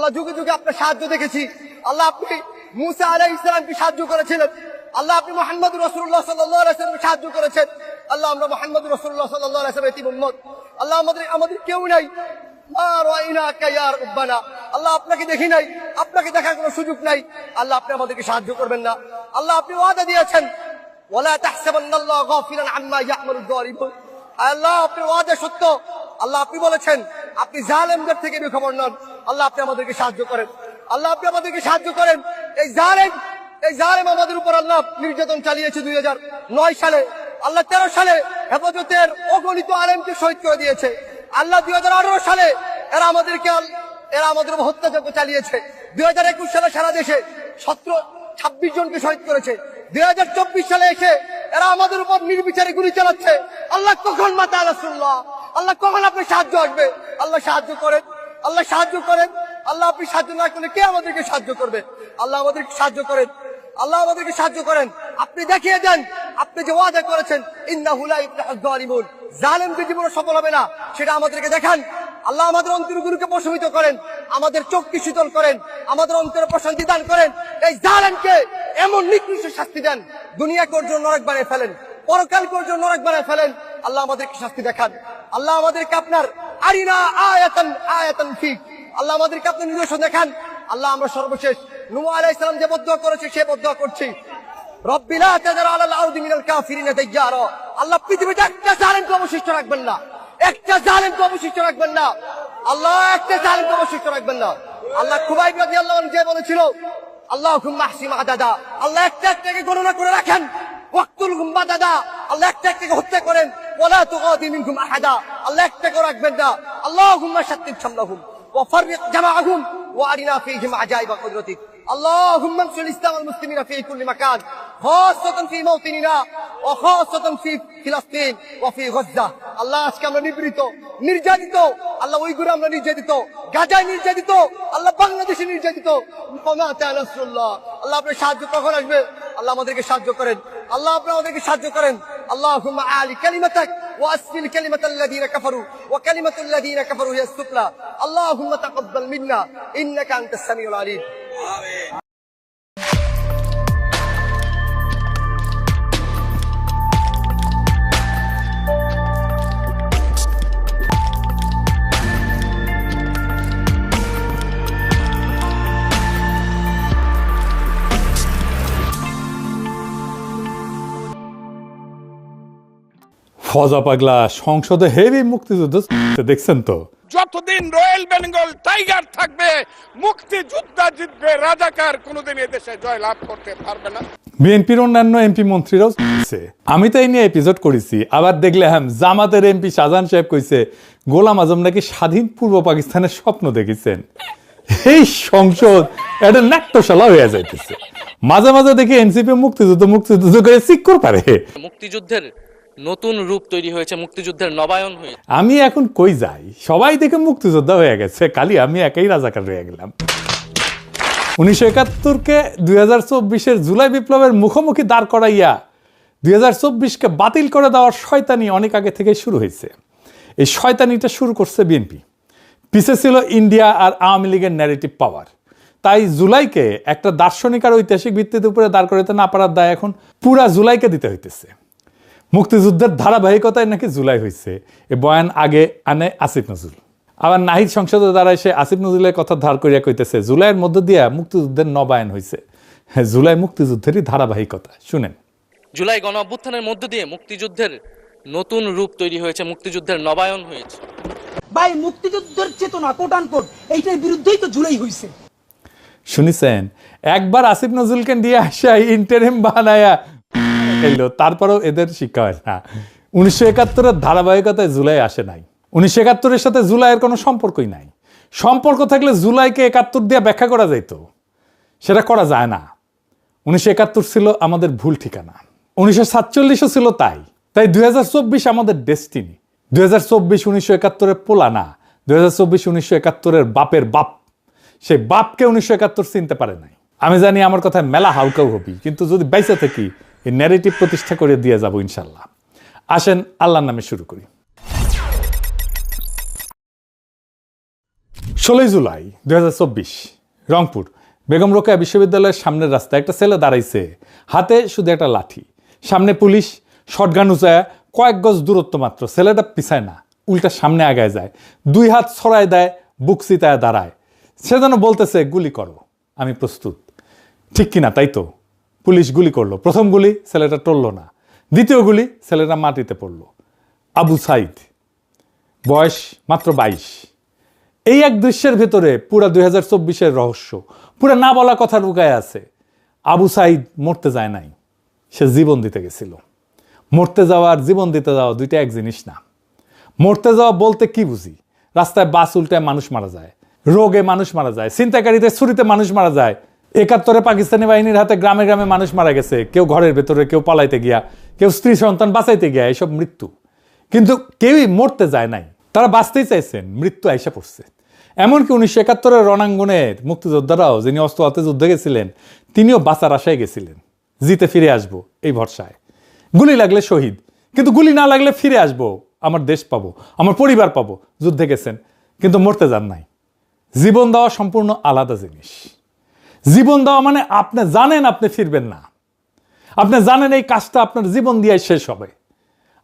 আল্লাহ যুগে যুগে আপনার সাহায্য দেখেছি। আল্লাহ আপনি মুসা আলাইহিস সালামকে সাহায্য করেছিলেন। আল্লাহ আপনি মুহাম্মদ রাসূলুল্লাহ সাল্লাল্লাহু আলাইহি ওয়াসাল্লামকে সাহায্য করেছেন। আল্লাহ আমরা মুহাম্মদ রাসূলুল্লাহ সাল্লাল্লাহু আলাইহি ওয়াসাল্লামের উম্মত। আল্লাহ আমাদের কেউ নাই। আল্লাহ আপনাকে দেখি নাই, আপনাকে দেখার কোনো সুযোগ নাই। আল্লাহ আপনি আমাদেরকে সাহায্য করবেন না। আল্লাহ আপনি ওয়াদা দিয়েছেন, ওয়ালা তাহসাবান্নাল্লাহা গাফিলান আম্মা ইয়া'মালুয যালিমুন। আল্লাহ আপনি ওয়াদা সত্য। আল্লাহ আপনি বলেছেন আপনি জালেমদের থেকে বেখবর নন। আল্লাহ আপনি আমাদেরকে সাহায্য করেন। আল্লাহ আপনি আমাদেরকে সাহায্য করেন। এই জালেম আমাদের উপর আল্লাহ নির্যাতন চালিয়েছে 2009 সালে। আল্লাহ 13 সালে হেফাজতের অগণিত আলেমকে শহীদ করে দিয়েছে। আল্লাহ 2018 সালে এরা আমাদের উপর হত্যাযজ্ঞ চালিয়েছে। 2021 সালে সারা দেশে 26 জনকে শহীদ করেছে। 2024 সালে এসে এরা আমাদের উপর নির্বিচারে গুলি চালাচ্ছে। আল্লাহ কখন মাতা রাসূলুল্লাহ, আল্লাহ কখন আপনি সাহায্য আসবে? আল্লাহ সাহায্য করেন, আল্লাহ সাহায্য করেন। আল্লাহ আপনি সাহায্য না করলে কে আমাদেরকে সাহায্য করবে? আল্লাহ আমাদেরকে সাহায্য করেন, আল্লাহ আমাদেরকে সাহায্য করেন। আপনি দেখিয়ে দেন, আপনি যে ওয়াদা করেছেন ইন্নাহু লা ইফলাহুয যালিমুন, জালেমদের জীবনে সফল হবে না, সেটা আমাদেরকে দেখান। আল্লাহ আমাদের অন্তরগুলোকে প্রশমিত করেন, আমাদের চোখকে শীতল করেন, আমাদের অন্তরে প্রশান্তি দান করেন। এই জালেমকে এমন নিকৃষ্ট শাস্তি দেন, দুনিয়াকে ওর জন্য নরক বানিয়ে ফেলেন, পরকালকে ওর জন্য নরক বানিয়ে ফেলেন। আল্লাহ আমাদেরকে শাস্তি দেখান। আল্লাহ আমাদেরকে আপনার আরিনা আয়াতান ফিক, আল্লাহ আমাদেরকে আপনার নিদর্শন দেখান। আল্লাহ আমরা সর্বশেষ নূহ আলাইহিস সালাম যে বদদুয়া করেছে সে বদদুয়া করছি, রব্বি লা তাযার আলাল আরদি মিনাল কাফিরিনা দাইয়ারা। আল্লাহ পৃথিবীতে একটা জালেমকে অবশিষ্ট রাখবেন না, একটা জালেমকে অবশিষ্ট রাখবেন না। আল্লাহ একটা জালেমকে অবশিষ্ট রাখবেন না। আল্লাহ খুবাইব রাদিয়াল্লাহু আনহু যে বলেছিল আল্লাহুম্মা আহসিন আদাদা, আল্লাহ একটা একটাকে গণনা করে রাখেন। ওয়াক্তুলহুম বাদাদা, আল্লাহ একটা একটাকে হত্যা করেন। ওয়ালা তুগাদি মিনহুম আহাদা, আল্লাহ একটাকে রাখবেন না। আল্লাহুম্মা শাত্তিত শামলাহুম ওয়া ফাররিক জামাআহুম ওয়া আরিনা ফীহিম আজাইবা কুদরতিক। আল্লাহুম্মা আনসুর ইসলাম ওয়াল মুসলিমিনা ফি কুল্লি মাকান, খাসাতান ফি মাওতিনিনা ওয়া খাসাতান ফি ফিলিস্তিন ওয়া ফি গাজা। আল্লাহ আজকে আমরা নিপীড়িত, নির্যাতিত। আল্লাহ উইগুরে আমরা নির্যাতিত, গাজায় নির্যাতিত, আল্লাহ বাংলাদেশে নির্যাতিত। রাসূলুল্লাহ, আল্লাহ আপনার সাহায্য কখন আসবে? আল্লাহ আমাদেরকে সাহায্য করেন, আল্লাহ আপনি আমাদেরকে সাহায্য করেন। আল্লাহুম্মা আলি কালিমাতাক ওয়া আসফিল কালিমাতাল্লাযীনা কাফারু ওয়া কালিমাতুল্লাযীনা কাফারু হিয়া সুফলা। আল্লাহুম্মা তাকাব্বাল মিন্না ইন্নাকা আনতাস সামিউল আলিম। আমিন। ফজা পাগলা সংসদে হেভি মুক্তিযুদ্ধ দেখছেন তো? যতদিন রয়্যাল বেঙ্গল টাইগার থাকবে মুক্তিযোদ্ধা জিতবে, রাজাকার কোনোদিন এদেশে জয়লাভ করতে পারবে না। বিএনপির অন্যান্য এমপি মন্ত্রীরাও আমি তো এই নিয়ে এপিসোড করেছি। আবার দেখলাম জামাতের এমপি শাহজাহান সাহেব কইছে গোলাম আজম নাকি স্বাধীন পূর্ব পাকিস্তানের স্বপ্ন দেখেছেন। এই সংসদ একটা নাট্যশালা হয়ে যাইতেছে। মাঝে মাঝে দেখি এনসিপি মুক্তিযুদ্ধ করে সিক্কর পারে। মুক্তিযুদ্ধের নতুন রূপ তৈরি হয়েছে, মুক্তিযুদ্ধের নবায়ন হয়েছে। আমি এখন কই যাই, সবাই দেখে মুক্তিযোদ্ধা হয়ে গেছে, খালি আমি একাই রাজাকার হয়ে গেলাম। 1971-কে 2024-এর জুলাই বিপ্লবের মুখোমুখি দাঁড় করাইয়া 2024-কে বাতিল করে দেওয়ার শয়তানি অনেক আগে থেকে শুরু হয়েছে। এই শয়তানিটা শুরু করছে বিএনপি, পিছে ছিল ইন্ডিয়া আর আওয়ামী লীগের ন্যারেটিভ পাওয়ার। তাই জুলাইকে একটা দার্শনিক আর ঐতিহাসিক ভিত্তির উপরে দাঁড় করাতে না পারার দায় এখন পুরা জুলাইকে দিতে হইতেছে। মুক্তিযুদ্ধের ধারাবাহিকতায় নাকি জুলাই হয়েছে, এ বয়ান আগে আনে আসিফ নজরুল। আবার নাহিদ সংসদে দাঁড়ায় সে আসিফ নজরুলের কথা ধার করিয়া কইতেছে জুলাইয়ের মধ্য দিয়া মুক্তিযুদ্ধের নবায়ন হয়েছে। হ্যাঁ, জুলাই মুক্তিযুদ্ধেরই ধারাবাহিকতা। শুনেন, জুলাই গণ অভ্যুত্থানের মধ্য দিয়ে মুক্তিযুদ্ধের নতুন রূপ তৈরি হয়েছে, মুক্তিযুদ্ধের নবায়ন হয়েছে। ভাই মুক্তিযুদ্ধের চেতনা কোট আনকোট এইটার বিরুদ্ধেই তো জুলাই হয়েছে। শুনিছেন, একবার আসিফ নজরুলকে দিয়ে আসা ইন্টারিম বানায়া এলো, তারপরেও এদের শিক্ষা হয় না। 1971-এর ধারাবাহিকতায় জুলাই আসে নাই। 1971-এর সাথে জুলাইয়ের কোনো সম্পর্কই নাই। সম্পর্ক থাকলে জুলাইকে 71 দিয়ে ব্যাখ্যা করা যাইতো, সেটা করা যায় না। 1971 ছিল আমাদের ভুল ঠিকানা, 1947-ও ছিল তাই 2024 আমাদের ডেস্টিনি। 2024 1971-এর পোলা না, 2024 1971-এর বাপের বাপ। সেই বাপকে 1971 চিনতে পারে নাই। আমি জানি আমার কথায় মেলা হাউকাউ হবি, কিন্তু যদি বাইসে থাকি এই ন্যারেটিভ প্রতিষ্ঠা করে দিয়ে যাব ইনশাল্লাহ। আসেন আল্লাহর নামে শুরু করি। 16 জুলাই 2024 রংপুর বেগম রোকেয়া বিশ্ববিদ্যালয়ের সামনের রাস্তায় একটা ছেলে দাঁড়াইছে, হাতে শুধু একটা লাঠি, সামনে পুলিশ, শটগান উঁচায়, কয়েক গজ দূরত্ব মাত্র। ছেলেটা পিছায় না, উল্টা সামনে আগায় যায়, 2 হাত ছড়ায় দেয়, বুক চিতায় দাঁড়ায়। সে যেন বলতেছে গুলি করো, আমি প্রস্তুত। ঠিক কিনা? তাই তো, পুলিশ গুলি করলো। প্রথম গুলি ছেলেটা টলল না, দ্বিতীয় গুলি ছেলেটা মাটিতে পড়লো। আবু সাইদ, বয়স মাত্র 22। এই এক দৃশ্যের ভেতরে পুরা 2024-এর রহস্য, পুরা না বলা কথা লুকায় আছে। আবু সাইদ মরতে যায় নাই, সে জীবন দিতে গেছিল। মরতে যাওয়া আর জীবন দিতে যাওয়া দুইটা এক জিনিস না। মরতে যাওয়া বলতে কি বুঝি? রাস্তায় বাস উল্টায় মানুষ মারা যায়, রোগে মানুষ মারা যায়, ছিনতাইকারীদের ছুরিতে মানুষ মারা যায়। 71-এ পাকিস্তানি বাহিনীর হাতে গ্রামে গ্রামে মানুষ মারা গেছে, কেউ ঘরের ভেতরে, কেউ পালাইতে গিয়া, কেউ স্ত্রী সন্তান বাঁচাইতে গিয়া, এসব মৃত্যু। কিন্তু কেউই মরতে যায় নাই, তারা বাঁচতেই চাইছেন, মৃত্যু আইসা পড়ছে। এমনকি 1971-এর রণাঙ্গনের মুক্তিযোদ্ধারাও, যিনি অস্ত্র হাতে যুদ্ধে গেছিলেন, তিনিও বাঁচার আশায় গেছিলেন, জিতে ফিরে আসবো এই ভরসায়। গুলি লাগলে শহীদ, কিন্তু গুলি না লাগলে ফিরে আসবো, আমার দেশ পাবো, আমার পরিবার পাবো। যুদ্ধে গেছেন কিন্তু মরতে যান নাই। জীবন দেওয়া সম্পূর্ণ আলাদা জিনিস। জীবন দেওয়া মানে আপনি জানেন আপনি ফিরবেন না, আপনি জানেন এই কাজটা আপনার জীবন দিয়ে শেষ হবে,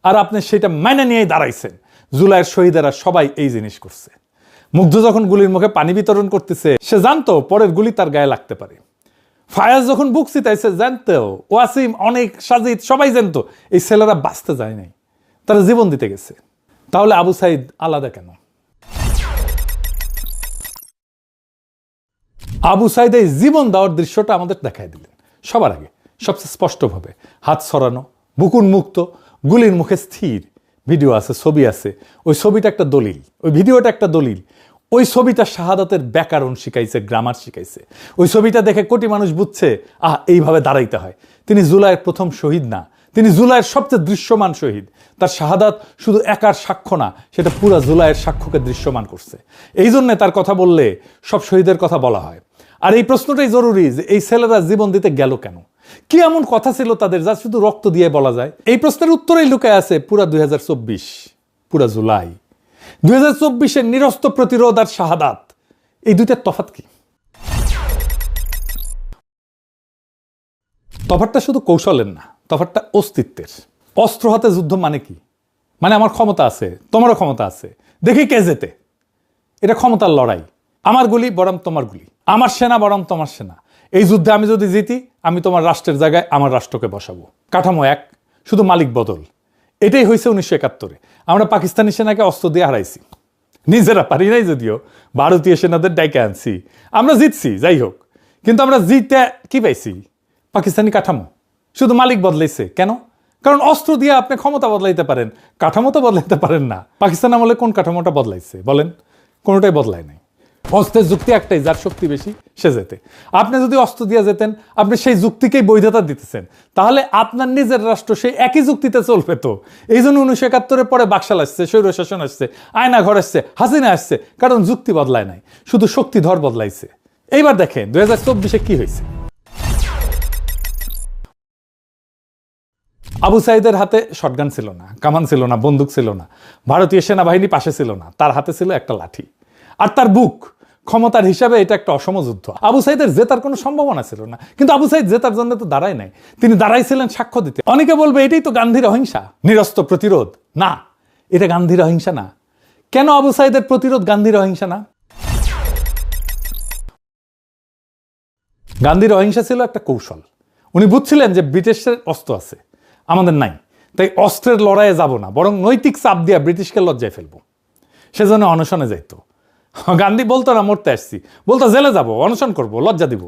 আর আপনি সেটা মেনে নিয়েই দাঁড়াইছেন। জুলাইয়ের শহীদেরা সবাই এই জিনিস করছে। মুগ্ধ যখন গুলির মুখে পানি বিতরণ করতেছে, সে জানতো পরের গুলি তার গায়ে লাগতে পারে। ফায়াজ যখন বুক চিতাইছে, জানতো, ওয়াসিম, অনেক, সাজিদ সবাই জানতো এই ছেলেরা বাঁচতে যায় নাই, তারা জীবন দিতে গেছে। তাহলে আবু সাইদ আলাদা কেন? আবু সাইদ এই জীবন দেওয়ার দৃশ্যটা আমাদের দেখাই দিলেন সবার আগে, সবচেয়ে স্পষ্টভাবে। হাত ছড়ানো, বুক উন্মুক্ত, গুলির মুখে স্থির। ভিডিও আছে, ছবি আছে। ওই ছবিটা একটা দলিল, ওই ভিডিওটা একটা দলিল। ওই ছবিটা শাহাদাতের ব্যাকরণ শিখাইছে, গ্রামার শিখাইছে। ওই ছবিটা দেখে কোটি মানুষ বুঝছে, এইভাবে দাঁড়াইতে হয়। তিনি জুলাইয়ের প্রথম শহীদ না, তিনি জুলাইয়ের সবচেয়ে দৃশ্যমান শহীদ। তার শাহাদাত শুধু একার সাক্ষ্য না, সেটা পুরা জুলাইয়ের সাক্ষ্যকে দৃশ্যমান করছে। এই জন্যে তার কথা বললে সব শহীদের কথা বলা হয়। আর এই প্রশ্নটাই জরুরি যে এই ছেলেরা জীবন দিতে গেল কেন? কি এমন কথা ছিল তাদের যা শুধু রক্ত দিয়ে বলা যায়? এই প্রশ্নের উত্তরেই লুকায় আছে পুরা 2024, পুরা জুলাই। 2024-এর নিরস্ত প্রতিরোধ আর শাহাদাত, এই দুইটার তফাৎ কি? তফাৎটা শুধু কৌশলের না, তফাৎটা অস্তিত্বের। অস্ত্র হাতে যুদ্ধ মানে কি? মানে আমার ক্ষমতা আছে, তোমারও ক্ষমতা আছে, দেখি কে জেতে। এটা ক্ষমতার লড়াই। আমার গুলি বরং তোমার গুলি, আমার সেনা বরং তোমার সেনা। এই যুদ্ধে আমি যদি জিতি, আমি তোমার রাষ্ট্রের জায়গায় আমার রাষ্ট্রকে বসাবো। কাঠামো এক, শুধু মালিক বদল। এটাই হয়েছে 1971-এ। আমরা পাকিস্তানি সেনাকে অস্ত্র দিয়ে হারাইছি, নিজেরা পারি নাই যদিও, ভারতীয় সেনাদের ডাইকে আনছি, আমরা জিতছি। যাই হোক, কিন্তু আমরা জিতে কি পাইছি? পাকিস্তানি কাঠামো, শুধু মালিক বদলাইছে। কেন? কারণ অস্ত্র দিয়ে আপনি ক্ষমতা বদলাইতে পারেন, কাঠামো তো বদলাইতে পারেন না। পাকিস্তান আমলে কোন কাঠামোটা বদলাইছে বলেন? কোনোটাই বদলায় নাই। অস্ত্রের যুক্তি একটাই, যার শক্তি বেশি সে যেতে। আপনি যদি অস্ত্র দিয়ে যেতেন, আপনি সেই যুক্তিকেই বৈধতা দিতেছেন, তাহলে আপনার নিজের রাষ্ট্র সেই একই যুক্তিতে চলবে তো। এই জন্য 1971-এর পরে বাকশাল আসছে, স্বৈরশাসন আসছে, আয়না ঘর আসছে, হাসিনা আসছে, কারণ যুক্তি বদলায় নাই, শুধু শক্তিধর বদলাইছে। এইবার দেখেন 2024-এ কি হয়েছে। আবু সাইদের হাতে শটগান ছিল না, কামান ছিল না, বন্দুক ছিল না, ভারতীয় সেনাবাহিনী পাশে ছিল না, তার হাতে ছিল একটা লাঠি আর তার বুক। ক্ষমতার হিসাবে এটা একটা অসম যুদ্ধ। আবু সাইদের জেতার কোনো সম্ভাবনা ছিল না, কিন্তু আবু সাইদ জেতার জন্য তো দাঁড়ায় নাই, তিনি দাঁড়াইছিলেন সাক্ষ্য দিতে। অনেকে বলবে এটাই তো গান্ধীর অহিংসা, নিরস্ত্র প্রতিরোধ। না, এটা গান্ধীর অহিংসা না। কেন আবু সাইদের প্রতিরোধ গান্ধীর অহিংসা না? গান্ধীর অহিংসা ছিল একটা কৌশল। উনি বুঝছিলেন যে ব্রিটিশের অস্ত্র আছে, আমাদের নাই, তাই অস্ত্রের লড়াইয়ে যাব না, বরং নৈতিক চাপ দিয়ে ব্রিটিশকে লজ্জায় ফেলবো। সেজন্য অনশনে যাইতো। গান্ধী বলতো না মরতে আসছি, বলতো জেলে যাব, অনশন করব, লজ্জা দিব।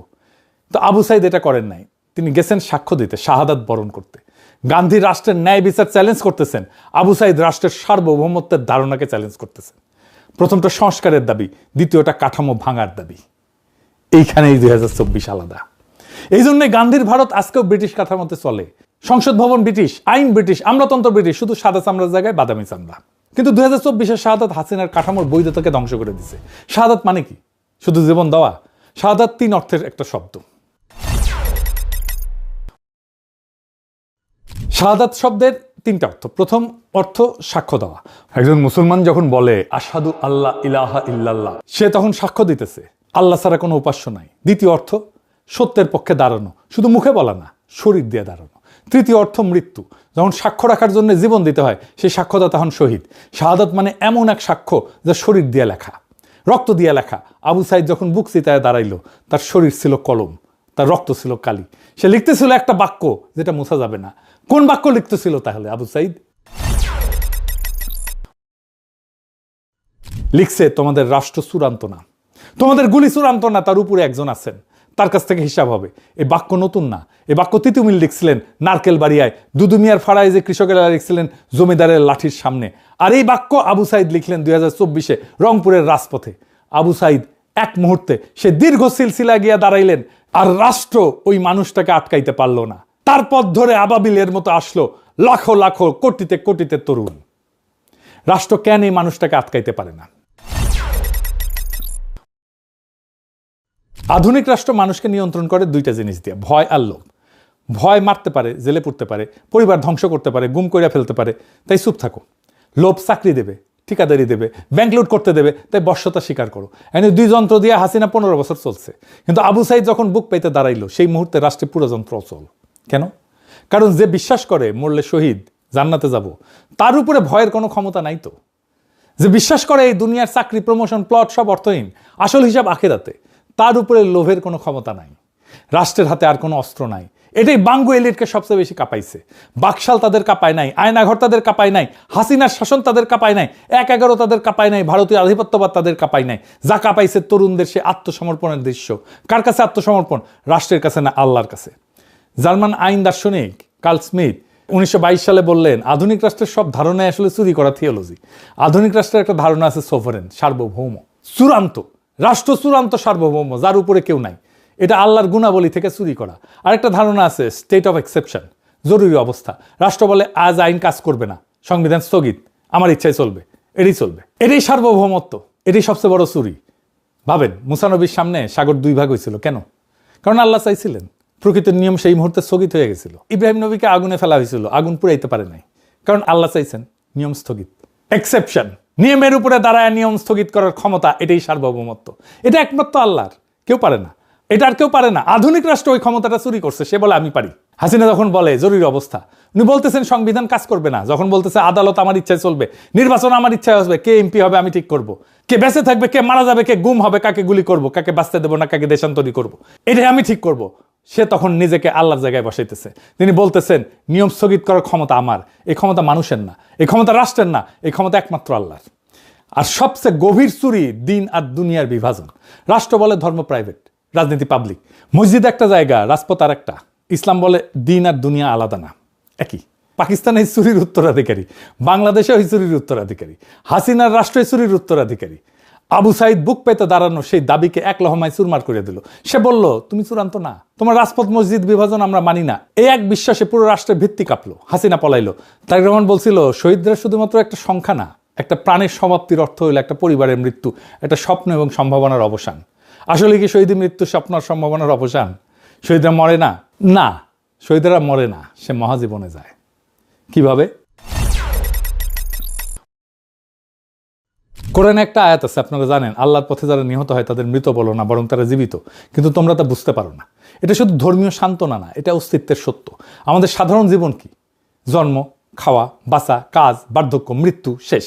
তো আবু সাইদ এটা করেন নাই, তিনি গেছেন সাক্ষ্য দিতে, শাহাদাত বরণ করতে। গান্ধী রাষ্ট্রের ন্যায় বিচার চ্যালেঞ্জ করতেছেন, আবু সাইদ রাষ্ট্রের সার্বভৌমত্বের ধারণাকে চ্যালেঞ্জ করতেছেন। প্রথমটা সংস্কারের দাবি, দ্বিতীয়টা কাঠামো ভাঙার দাবি। এইখানেই 2024 আলাদা। এই জন্য গান্ধীর ভারত আজকেও ব্রিটিশ কাঠামোতে চলে। সংসদ ভবন ব্রিটিশ, আইন ব্রিটিশ, আমলাতন্ত্র ব্রিটিশ, শুধু সাদা চামড়ার জায়গায় বাদামি চামড়া। কিন্তু 2024-এর শাহাদাত হাসিনার কাঠামোর বৈধতাকে ধ্বংস করে দিছে। শাহাদাত মানে কি? শুধু জীবন দেওয়া? শাহাদাত 3 অর্থের একটা শব্দ। শাহাদাত শব্দের তিনটা অর্থ। প্রথম অর্থ সাক্ষ্য দেওয়া। একজন মুসলমান যখন বলে আশহাদু আল্লাহ ইলাহা ইল্লাল্লাহ, সে তখন সাক্ষ্য দিতেছে আল্লাহ ছাড়া কোনো উপাস্য নাই। দ্বিতীয় অর্থ সত্যের পক্ষে দাঁড়ানো, শুধু মুখে বলা না, শরীর দিয়ে দাঁড়ানো। তৃতীয় অর্থ মৃত্যু, যখন সাক্ষ্য রাখার জন্য জীবন দিতে হয় সেই সাক্ষ্যটা তখন শহীদ। শাহাদাত মানে এমন এক সাক্ষ্য যা শরীর দিয়ে লেখা, রক্ত দিয়ে লেখা। আবু সাইদ যখন বুক চিতায় দাঁড়াইলো, তার শরীর ছিল কলম, তার রক্ত ছিল কালি। সে লিখতেছিল একটা বাক্য যেটা মুছা যাবে না। কোন বাক্য লিখতেছিল তাহলে আবু সাইদ? লিখছে তোমাদের রাষ্ট্র চূড়ান্ত না, তোমাদের গুলি চূড়ান্ত না, তার উপরে একজন আছেন, তার কাছ থেকে হিসাব হবে। এই বাক্য নতুন না, এই বাক্য তিতুমিল লিখছিলেন নারকেল বাড়িয়ায়, দুদুমিয়ার ফাড়ায় যে কৃষকেরা লিখছিলেন জমিদারের লাঠির সামনে। আর এই বাক্য আবু সাইদ লিখলেন 2024 রংপুরের রাজপথে। আবু সাইদ এক মুহূর্তে সে দীর্ঘ সিলসিলায় গিয়া দাঁড়াইলেন, আর রাষ্ট্র ওই মানুষটাকে আটকাইতে পারলো না। তার পথ ধরে আবাবিলের মতো আসলো লাখো লাখো কোটিতে কোটিতে তরুণ। রাষ্ট্র কেন এই মানুষটাকে আটকাইতে পারে না? আধুনিক রাষ্ট্র মানুষকে নিয়ন্ত্রণ করে দুইটা জিনিস দিয়ে, ভয় আর লোভ। ভয় মারতে পারে, জেলে পড়তে পারে, পরিবার ধ্বংস করতে পারে, গুম কইরা ফেলতে পারে, তাই চুপ থাকো। লোভ চাকরি দেবে, ঠিকাদারি দেবে, ব্যাংক লুট করতে দেবে, তাই বশ্যতা স্বীকার করো। এনে দুই যন্ত্র দিয়ে হাসিনা 15 বছর চলছে। কিন্তু আবু সাইদ যখন বুক পাইতে দাঁড়াইলো, সেই মুহূর্তে রাষ্ট্রে পুরো যন্ত্র অচল। কেন? কারণ যে বিশ্বাস করে মরলে শহীদ, জান্নাতে যাব, তার উপরে ভয়ের কোনো ক্ষমতা নাই তো। যে বিশ্বাস করে এই দুনিয়ার চাকরি, প্রমোশন, প্লট সব অর্থহীন, আসল হিসাব আখিরাতে, তার উপরে লোভের কোনো ক্ষমতা নাই। রাষ্ট্রের হাতে আর কোনো অস্ত্র নাই। এটাই বাঙ্গু এলিটকে সবচেয়ে বেশি কাঁপাইছে। বাকশাল তাদের কাঁপায় নাই, আয়নাঘর তাদের কাঁপায় নাই, হাসিনার শাসন তাদের কাঁপায় নাই, 1/11 তাদের কাঁপায় নাই, ভারতীয় আধিপত্যবাদ তাদের কাঁপায় নাই। যা কাঁপাইছে তরুণদের সে আত্মসমর্পণের দৃশ্য। কার কাছে আত্মসমর্পণ? রাষ্ট্রের কাছে না, আল্লাহর কাছে। জার্মান আইন দার্শনিক কার্ল স্মিথ 1922 সালে বললেন, আধুনিক রাষ্ট্রের সব ধারণায় আসলে চুরি করা থিওলজি। আধুনিক রাষ্ট্রের একটা ধারণা আছে সোভারেন, সার্বভৌম, চূড়ান্ত রাষ্ট্র, চূড়ান্ত সার্বভৌম, যার উপরে কেউ নাই। এটা আল্লাহর গুণাবলী থেকে চুরি করা। আরেকটা ধারণা আছে স্টেট অফ এক্সেপশন, জরুরি অবস্থা। রাষ্ট্র বলে আজ আইন কাজ করবে না, সংবিধান স্থগিত, আমার ইচ্ছায় চলবে, এটাই চলবে। এটাই সার্বভৌমত্ব, এটাই সবচেয়ে বড় চুরি। ভাবেন, মুসা নবীর সামনে সাগর 2 ভাগ হয়েছিল কেন? কারণ আল্লাহ চাইছিলেন। প্রকৃতির নিয়ম সেই মুহূর্তে স্থগিত হয়ে গেছিল। ইব্রাহিম নবীকে আগুনে ফেলা হয়েছিল, আগুন পুড়াইতে পারে নাই, কারণ আল্লাহ চাইছেন, নিয়ম স্থগিত। এক্সেপশন, নিয়মের উপরে দাঁড়ায় নিয়ম স্থগিত করার ক্ষমতা, এটাই সার্বভৌমত্ব। এটা একমাত্র আল্লাহর, কেউ পারে না। এটা আর কেউ পারে না। আধুনিক রাষ্ট্র ওই ক্ষমতাটা চুরি করছে, সে বলে আমি পারি। হাসিনা যখন বলে জরুরি অবস্থা, উনি বলতেছেন সংবিধান কাজ করবে না। যখন বলতেছে আদালত আমার ইচ্ছায় চলবে, নির্বাচন আমার ইচ্ছায় আসবে, কে এমপি হবে আমি ঠিক করব, কে বেঁচে থাকবে, কে মারা যাবে, কে গুম হবে, কাকে গুলি করব, কাকে বাঁচতে দেবো না, কাকে দেশান্তরী করব, এটাই আমি ঠিক করব। সে তখন নিজেকে আল্লাহর জায়গায় বসাইতেছে। তিনি বলতেছেন নিয়ম স্থগিত করার ক্ষমতা আমার। এই ক্ষমতা মানুষের না, এই ক্ষমতা রাষ্ট্রের না, এই ক্ষমতা একমাত্র আল্লাহর। আর সবচেয়ে গভীর চুরি দিন আর দুনিয়ার বিভাজন। রাষ্ট্র বলে ধর্ম প্রাইভেট, রাজনীতি পাবলিক। মসজিদ একটা জায়গা, রাজপথ আর একটা। ইসলাম বলে দিন আর দুনিয়া আলাদা না, একই। পাকিস্তান এই চুরির উত্তরাধিকারী, বাংলাদেশে ওই চুরির উত্তরাধিকারী, হাসিনার রাষ্ট্রীয় চুরির উত্তরাধিকারী। আবু সাইদ বুক পেতে দাঁড়ানো সেই দাবিকে এক লহমায় চুরমার করে দিল। সে বলল তুমি চূড়ান্ত না, তোমার রাজপথ মসজিদ বিভাজন আমরা মানি না। এই এক বিশ্বাসে পুরো রাষ্ট্রের ভিত্তি কাঁপলো। হাসিনা পলাইলো। তারেক রহমান বলছিল শহীদরা শুধুমাত্র একটা সংখ্যা না, একটা প্রাণের সমাপ্তির অর্থ হইল একটা পরিবারের মৃত্যু, একটা স্বপ্ন এবং সম্ভাবনার অবসান। আসলে কি শহীদের মৃত্যু স্বপ্ন আর সম্ভাবনার অবসান? শহীদরা মরে না, না, শহীদরা মরে না, সে মহাজীবনে যায়। কিভাবে? কোরআনে একটা আয়াত আছে, আপনারা জানেন, আল্লাহর পথে যারা নিহত হয় তাদের মৃত বলো না, বরং তারা জীবিত। কিন্তু তোমরা তা বুঝতে পারো না। এটা শুধু ধর্মীয় সান্ত্বনা না, এটা অস্তিত্বের সত্য। আমাদের সাধারণ জীবন কি? জন্ম, খাওয়া, বাঁচা, কাজ, বার্ধক্য, মৃত্যু, শেষ,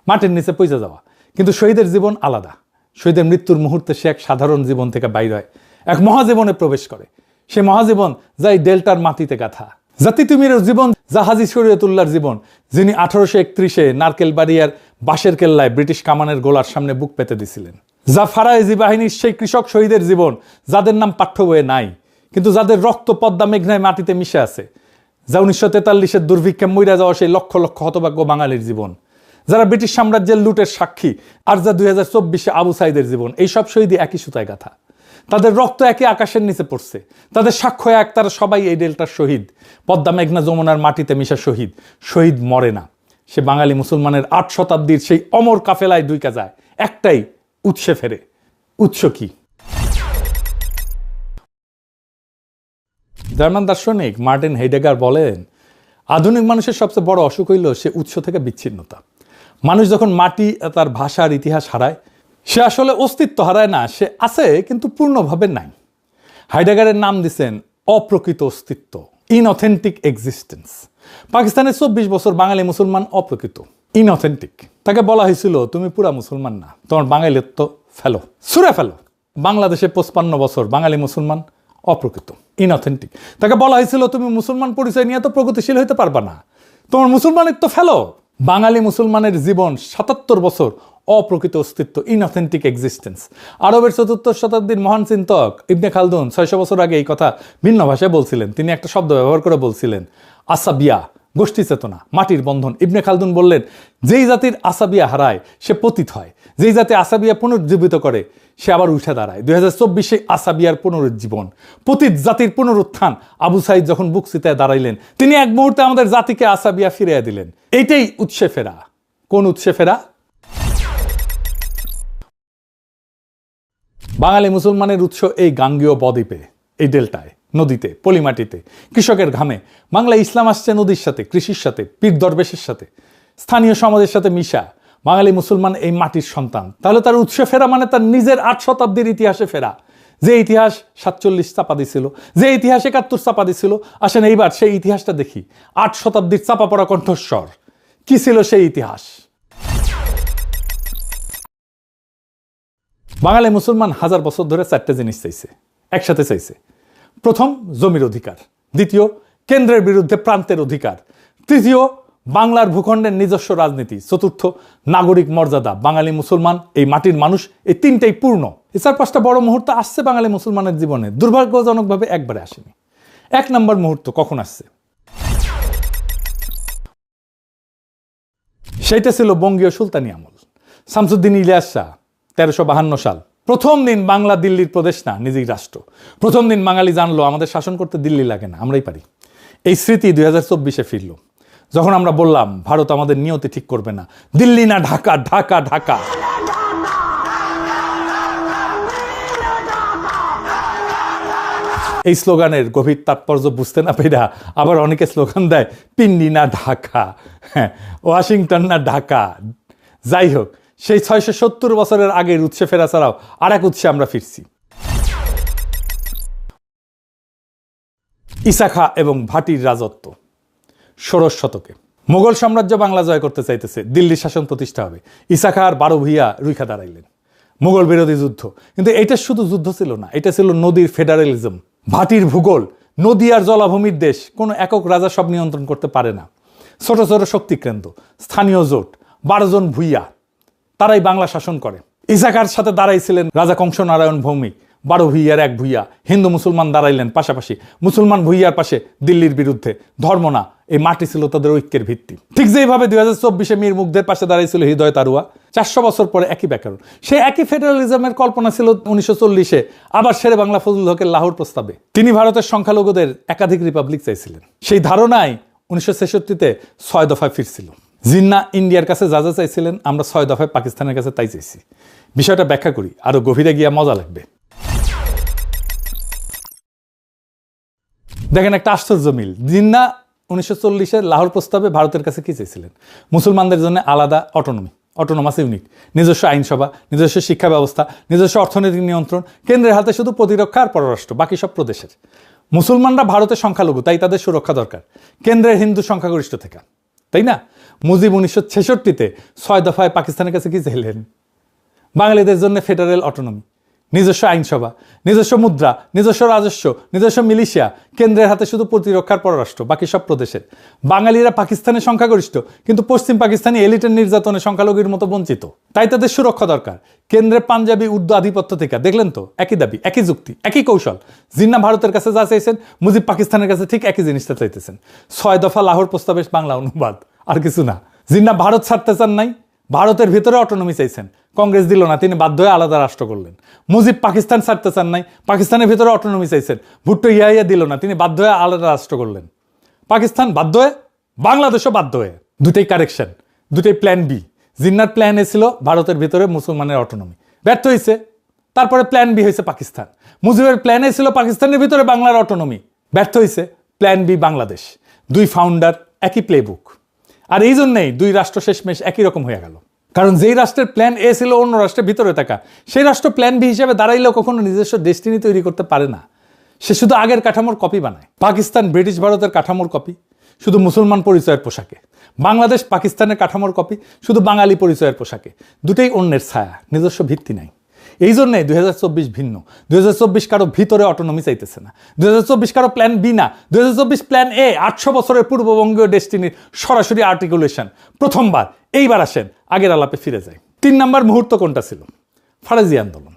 মাটির নিচে পৌঁছে যাওয়া। কিন্তু শহীদের জীবন আলাদা। শহীদের মৃত্যুর মুহূর্তে সে এক সাধারণ জীবন থেকে বাইর হয়, এক মহাজীবনে প্রবেশ করে। সে মহাজীবন যা এই ডেল্টার মাটিতে গাথা। জাতি তুমির জীবন, যা হাজী শরীয়তুল্লাহর জীবন, যিনি 1831 নারকেল বাড়িয়ার বাঁশের কেল্লায় ব্রিটিশ কামানের গোলার সামনে বুক পেতে দিছিলেন। যা ফারায়েজি বাহিনীর সেই কৃষক শহীদের জীবন, যাদের নাম পাঠ্য বইয়ে নাই, কিন্তু যাদের রক্ত পদ্মা মেঘনায় মাটিতে মিশে আছে। যা 1943 দুর্ভিক্ষে মইরা যাওয়া সেই লক্ষ লক্ষ হতভাগ্য বাঙালির জীবন, যারা ব্রিটিশ সাম্রাজ্যের লুটের সাক্ষী। আর যা 2024 আবু সাইদের জীবন। এই সব শহীদই একই সুতায় গাথা। তাদের রক্ত একই আকাশের নিচে পড়ছে, তাদের সাক্ষ্য এক, তারা সবাই এই ডেল্টার শহীদ। পদ্মা মেঘনা যমুনার মাটিতে মিশা শহীদ। শহীদ মরে না, সে বাঙালি মুসলমানের 8 শতাব্দীর সেই অমর কাফেলায় ডুইকা যায়, একটাই উৎসে ফেরে। উৎস কি? জার্মান দার্শনিক মার্টিন হেইডেগার বলেন, আধুনিক মানুষের সবচেয়ে বড় অসুখ হইল সে উৎস থেকে বিচ্ছিন্নতা। মানুষ যখন মাটি তার ভাষার ইতিহাস হারায়, সে আসলে অস্তিত্ব হারায় না, সে আছে কিন্তু পূর্ণভাবে নাই। হাইডেগারের নাম দিছেন অপ্রকৃত অস্তিত্ব, ইনঅথেন্টিক এক্সিস্টেন্স। পাকিস্তানের 24 বছর বাঙালি মুসলমান অপ্রকৃত, ইনঅথেন্টিক। তাকে বলা হয়েছিল তুমি পুরা মুসলমান না, তোমার বাঙালিত্ব ফেলো, ছুঁড়ে ফেলো। বাংলাদেশে 55 বছর বাঙালি মুসলমান অপ্রকৃত, ইনঅথেন্টিক। তাকে বলা হয়েছিল তুমি মুসলমান পরিচয় নিয়ে তো প্রগতিশীল হইতে পারবা না, তোমার মুসলমানিত্ব ফেলো। বাঙালি মুসলমানের জীবন 77 বছর অপ্রকৃত অস্তিত্ব, ইনঅথেন্টিক এক্সিস্টেন্স। আরবের 4th শতাব্দীর মহান চিন্তক ইবনে খালদুন 600 বছর আগে এই কথা ভিন্ন ভাষায় বলছিলেন। তিনি একটা শব্দ ব্যবহার করে বলছিলেন আসাবিয়া, গোষ্ঠী চেতনা, মাটির বন্ধন। ইবনে খালদুন বললেন যেই জাতির আসাবিয়া হারায় সে পতিত হয়, যেই জাতি আসাবিয়া পুনরুজ্জীবিত করে সে আবার উঠে দাঁড়ায়। 2024 আসাবিয়ার পুনরুজ্জীবন, পতিত জাতির পুনরুত্থান। আবু সাইদ যখন বুক চিতায় দাঁড়াইলেন, তিনি এক মুহূর্তে আমাদের জাতিকে আসাবিয়া ফিরিয়ে দিলেন। এইটাই উৎসে ফেরা। কোন উৎসে ফেরা? বাঙালি মুসলমানের উৎস এই গাঙ্গেয় বদ্বীপে, এই ডেল্টায়, নদীতে, পলিমাটিতে, কৃষকের ঘামে। বাংলা ইসলাম আসছে নদীর সাথে, কৃষির সাথে, পীর দরবেশের সাথে, স্থানীয় সমাজের সাথে মিশা। বাঙালি মুসলমান এই মাটির সন্তান। তাহলে তার উৎসে ফেরা মানে তার নিজের 8 শতাব্দীর ইতিহাসে ফেরা। যে ইতিহাস 47 চাপা দিছিল, যে ইতিহাস 71 চাপা দিছিল। আসেন এইবার সেই ইতিহাসটা দেখি। 8 শতাব্দীর চাপা পড়া কণ্ঠস্বর কি ছিল সেই ইতিহাস? বাঙালি মুসলমান 1000 বছর ধরে 4টে জিনিস চাইছে, একসাথে চাইছে। প্রথম, জমির অধিকার। দ্বিতীয়, কেন্দ্রের বিরুদ্ধে প্রান্তের অধিকার। তৃতীয়, বাংলার ভূখণ্ডের নিজস্ব রাজনীতি। চতুর্থ, নাগরিক মর্যাদা। বাঙালি মুসলমান, এই মাটির মানুষ, এই 3টাই পূর্ণ। এই 4-5টা বড় মুহূর্ত আসছে বাঙালি মুসলমানের জীবনে, দুর্ভাগ্যজনকভাবে একবারে আসেনি। 1 নম্বর মুহূর্ত কখন আসছে? সেইটা ছিল বঙ্গীয় সুলতানি আমল। শামসুদ্দিন ইলিয়াস শাহ 1352 সাল। প্রথম দিন বাংলা দিল্লির প্রদেশ না, নিজেই রাষ্ট্র। প্রথম দিন বাঙালি জানলো আমাদের শাসন করতে দিল্লি লাগে না, আমরাই পারি। এই স্মৃতি 2024-এ ফিরল, যখন আমরা বললাম ভারত আমাদের নিয়তি ঠিক করবে না, দিল্লি না ঢাকা, ঢাকা ঢাকা। এই স্লোগানের গভীর তাৎপর্য বুঝতে না পেরা আবার অনেকে স্লোগান দেয় পিন্ডি না ঢাকা, ওয়াশিংটন না ঢাকা। যাই হোক, সেই 670 বছরের আগের উৎসে ফেরা ছাড়াও আর এক উৎসে আমরা ফিরছি। ঈসা খাঁ এবং ভাটির রাজত্ব 16 শতকে। মোগল সাম্রাজ্য বাংলা জয় করতে চাইতেছে, দিল্লির শাসন প্রতিষ্ঠা হবে। ঈসা খাঁ আর 12 ভূঁইয়া রুইখা দাঁড়াইলেন। মোগল বিরোধী যুদ্ধ। কিন্তু এটা শুধু যুদ্ধ ছিল না, এটা ছিল নদীর ফেডারেলিজম। ভাটির ভূগোল, নদী আর জলাভূমির দেশ, কোনো একক রাজা সব নিয়ন্ত্রণ করতে পারে না। ছোট ছোট শক্তিকেন্দ্র, স্থানীয় জোট, 12 জন ভূঁইয়া, তারাই বাংলা শাসন করে। ঈসা খাঁর সাথে দাঁড়াইছিলেন রাজা কংস নারায়ণ ভৌমিক। 12 ভূঁইয়ার 1 ভূঁইয়া। হিন্দু মুসলমান দাঁড়াইলেন পাশাপাশি, মুসলমান ভূঁইয়ার পাশে দিল্লির বিরুদ্ধে। ধর্ম না, এই মাটি ছিল তাদের ঐক্যের ভিত্তি। ঠিক যেভাবে 2024-এ মীর মুগ্ধের পাশে দাঁড়াইছিল হৃদয় তারুয়া। 400 বছর পরে একই ব্যাকরণ। সেই একই ফেডারেলিজমের কল্পনা ছিল 1940-এ আবার শেরে বাংলা ফজলুল হকের লাহোর প্রস্তাবে। তিনি ভারতের সংখ্যালঘুদের একাধিক রিপাবলিক চাইছিলেন। সেই ধারণায় 1966-তে 6 দফায় ফিরছিল। জিন্না ইন্ডিয়ার কাছে যা যা চাইছিলেন, আমরা 6 দফায় পাকিস্তানের কাছে তাই চাইছি। বিষয়টা ব্যাখ্যা করি, আরো গভীরে গিয়া মজা লাগবে। দেখেন একটা আশ্চর্য মিল। জিন্না 1940-এর লাহোর প্রস্তাবে ভারতের কাছে কি চেয়েছিলেন? মুসলমানদের জন্য আলাদা অটোনমি, অটোনোমাস ইউনিট, নিজস্ব আইনসভা, নিজস্ব শিক্ষা ব্যবস্থা, নিজস্ব অর্থনৈতিক নিয়ন্ত্রণ, কেন্দ্রের হাতে শুধু প্রতিরক্ষা আর পররাষ্ট্র, বাকি সব প্রদেশের। মুসলমানরা ভারতের সংখ্যালঘু, তাই তাদের সুরক্ষা দরকার কেন্দ্রের হিন্দু সংখ্যাগরিষ্ঠ থেকে, তাই না? মুজিব 1966-তে 6 দফায় পাকিস্তানের কাছে কি চাইলেন? বাঙালিদের জন্য ফেডারেল অটোনমি, নিজস্ব আইনসভা, নিজস্ব মুদ্রা, নিজস্ব রাজস্ব, নিজস্ব মিলিশিয়া, কেন্দ্রের হাতে শুধু প্রতিরক্ষার পররাষ্ট্র, বাকি সব প্রদেশের। বাঙালিরা পাকিস্তানের সংখ্যাগরিষ্ঠ, কিন্তু পশ্চিম পাকিস্তানি এলিটের নির্যাতনে সংখ্যালঘুর মতো বঞ্চিত, তাই তাদের সুরক্ষা দরকার কেন্দ্রের পাঞ্জাবি উর্দু আধিপত্য থেকে। দেখলেন তো, একই দাবি, একই যুক্তি, একই কৌশল। জিন্না ভারতের কাছে যা চাইছেন, মুজিব পাকিস্তানের কাছে ঠিক একই জিনিসটা চাইতেছেন। 6 দফা লাহোর প্রস্তাবের বাংলা অনুবাদ, আর কিছু না। জিন্না ভারত ছাড়তে চান নাই, ভারতের ভিতরে অটোনমি চাইছেন, কংগ্রেস দিল না, তিনি বাধ্য হয়ে আলাদা রাষ্ট্র করলেন। মুজিব পাকিস্তান ছাড়তে চান নাই, পাকিস্তানের ভিতরে অটোনমি চাইছেন, ভুট্টো ইয়া দিল না, তিনি বাধ্য হয়ে আলাদা রাষ্ট্র করলেন। পাকিস্তান বাধ্য হয়ে, বাংলাদেশও বাধ্য হয়ে। দুটাই কারেকশন, দুটাই প্ল্যান বি। জিন্নার প্ল্যান এ ছিল ভারতের ভিতরে মুসলমানের অটোনমি, ব্যর্থ হয়েছে। তারপরে প্ল্যান বি হয়েছে পাকিস্তান। মুজিবের প্ল্যান এ ছিল পাকিস্তানের ভিতরে বাংলার অটোনমি, ব্যর্থ হয়েছে। Plan B Bangladesh. 2 ফাউন্ডার, একই প্লেবুক। আর এই জন্যেই দুই রাষ্ট্র শেষমেশ একই রকম হয়ে গেল। কারণ যেই রাষ্ট্রের প্ল্যান এ ছিল অন্য রাষ্ট্রের ভিতরে থাকা, সেই রাষ্ট্র প্ল্যান বি হিসেবে দাঁড়াইলেও কখনো নিজস্ব ডেস্টিনি তৈরি করতে পারে না। সে শুধু আগের কাঠামোর কপি বানায়। পাকিস্তান ব্রিটিশ ভারতের কাঠামোর কপি, শুধু মুসলমান পরিচয়ের পোশাকে। বাংলাদেশ পাকিস্তানের কাঠামোর কপি, শুধু বাঙালি পরিচয়ের পোশাকে। দুটোই অন্যের ছায়া, নিজস্ব ভিত্তি নাই। এই জন্যই 2024 ভিন্ন। 2024 কারো ভিতরে অটোনমি চাইতেছে না। 2024 কারো প্ল্যান বি না। 2024 প্ল্যান এ, 800 বছরের পূর্ববঙ্গীয় ডেস্টিনির সরাসরি আর্টিকুলেশন। প্রথমবার এইবার আসেন আগের আলাপে ফিরে যায়। 3 নম্বর মুহূর্ত কোনটা ছিল? ফারাজি আন্দোলন।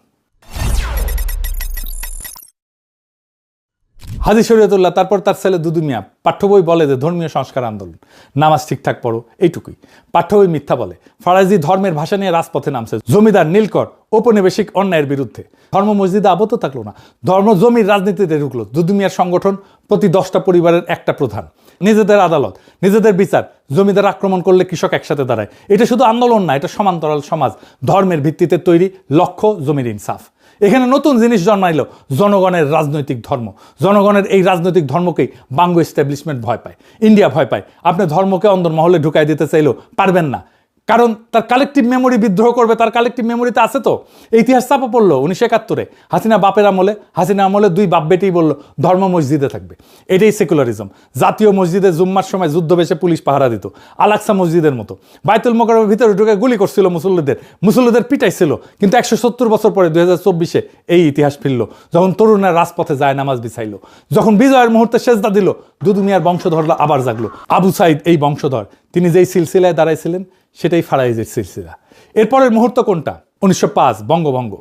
হাজী শরীয়তুল্লাহ, তারপর তার ছেলে দুদু মিয়া। পাঠ্য বই বলে যে ধর্মীয় সংস্কার আন্দোলন, নামাজ ঠিকঠাক পড়ো, এইটুকুই। পাঠ্য বই মিথ্যা বলে। ফারাজি ধর্মের ভাষা নিয়ে রাজপথে নামছে, জমিদার নীলকর ঔপনিবেশিক অন্যায়ের বিরুদ্ধে। ধর্ম মসজিদে আবদ্ধ থাকলো না, ধর্ম জমির রাজনীতিতে ঢুকলো। দুদু মিয়ার সংগঠন প্রতি 10টা পরিবারের একটা প্রধান, নিজেদের আদালত, নিজেদের বিচার। জমিদার আক্রমণ করলে কৃষক একসাথে দাঁড়ায়। এটা শুধু আন্দোলন না, এটা সমান্তরাল সমাজ, ধর্মের ভিত্তিতে তৈরি, লক্ষ্য জমির ইনসাফ। এখানে নতুন জিনিস জন্মাইল, জনগণের রাজনৈতিক ধর্ম। জনগণের এই রাজনৈতিক ধর্মকেই বাংলো এস্টাবলিশমেন্ট ভয় পায়, ইন্ডিয়া ভয় পায়। আপনি ধর্মকে অন্দরমহলে ঢুকাই দিতে চাইলেও পারবেন না, কারণ তার কালেকটিভ মেমোরি বিদ্রোহ করবে। তার কালেকটিভ মেমোরিতে আছে তো। ইতিহাস চাপা পড়লো 1971-এ হাসিনা বাপের আমলে। হাসিনা আমলে 2 বাপ বেটেই বলল ধর্ম মসজিদে থাকবে। এটাই সেকুলারিজম। জাতীয় মসজিদে জুম্মার সময় যুদ্ধ বেশে পুলিশ পাহারা দিত, আলাকসা মসজিদের মতো। বাইতুল মোকাররমের ভিতরে ঢুকে গুলি করছিল মুসল্লিদের পিটাইছিল। কিন্তু 170 বছর পরে 2024-এ এই ইতিহাস ফিরল, যখন তরুণরা রাজপথে যায় নামাজ বিছাইল, যখন বিজয়ের মুহূর্তে সেজদা দিল। দুদু মিয়ার বংশধররা আবার জাগলো। আবু সাইদ এই বংশধর, তিনি যেই সিলসিলায় দাঁড়াইছিলেন সেটাই ফারাইজের সিলসিলা। এরপরের মুহূর্ত কোনটা? 1905 বঙ্গভঙ্গ।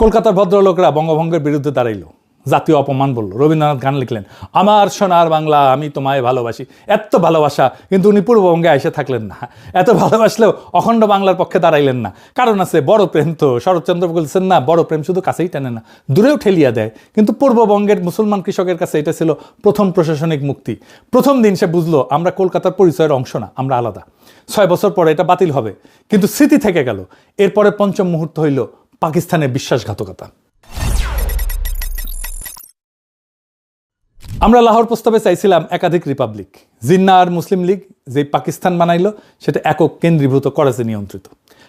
কলকাতার ভদ্রলোকরা বঙ্গভঙ্গের বিরুদ্ধে দাঁড়াইল, জাতীয় অপমান বলল। রবীন্দ্রনাথ গান লিখলেন, আমার সোনার বাংলা আমি তোমায় ভালোবাসি। এত ভালোবাসা, কিন্তু উনি পূর্ববঙ্গে এসে থাকলেন না। এত ভালোবাসলেও অখণ্ড বাংলার পক্ষে দাঁড়াইলেন না। কারণ আছে, বড় প্রেম তো। শরৎচন্দ্র বলছেন না, বড় প্রেম শুধু কাছেই টানে না, দূরেও ঠেলিয়া দেয়। কিন্তু পূর্ববঙ্গের মুসলমান কৃষকের কাছে এটা ছিল প্রথম প্রশাসনিক মুক্তি। প্রথম দিন সে বুঝলো আমরা কলকাতার পরিচয়ের অংশ না, আমরা আলাদা। 6 বছর পরে এটা বাতিল হবে, কিন্তু স্মৃতি থেকে গেল। এরপরে পঞ্চম মুহূর্ত হইল পাকিস্তানের বিশ্বাসঘাতকতা। আমরা লাহোর প্রস্তাবে চাইছিলাম একাধিক রিপাবলিক। জিন্না আর মুসলিম লীগ যে পাকিস্তান বানাইলো সেটা একক কেন্দ্রীভূত, করাচি নিয়ন্ত্রিত।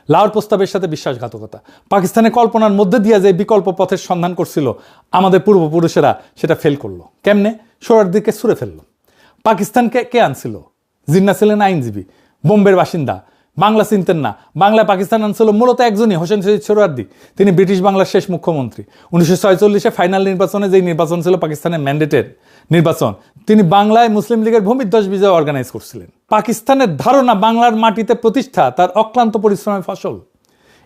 লাহোর প্রস্তাবের সাথে বিশ্বাসঘাতকতা। পাকিস্তানের কল্পনার মধ্যে দিয়ে যে বিকল্প পথের সন্ধান করছিল আমাদের পূর্বপুরুষেরা, সেটা ফেল করলো। কেমনে? সোহরাওয়ার্দীকে ছুঁড়ে ফেললো। পাকিস্তানকে কে আনছিল? জিন্না ছিলেন আইনজীবী, বোম্বের বাসিন্দা, বাংলা চিনতেন না। বাংলায় পাকিস্তান আনছিল মূলত একজনই, হোসেন শহীদ সোহরাওয়ার্দী। তিনি ব্রিটিশ বাংলার শেষ মুখ্যমন্ত্রী। 1946-এ ফাইনাল নির্বাচনে, যেই নির্বাচন ছিল পাকিস্তানের ম্যান্ডেটের নির্বাচন, তিনি বাংলায় মুসলিম লীগের ভূমিধ্বস বিজয় অর্গানাইজ করছিলেন। পাকিস্তানের ধারণা বাংলার মাটিতে প্রতিষ্ঠা তার অক্লান্ত পরিশ্রমের ফসল।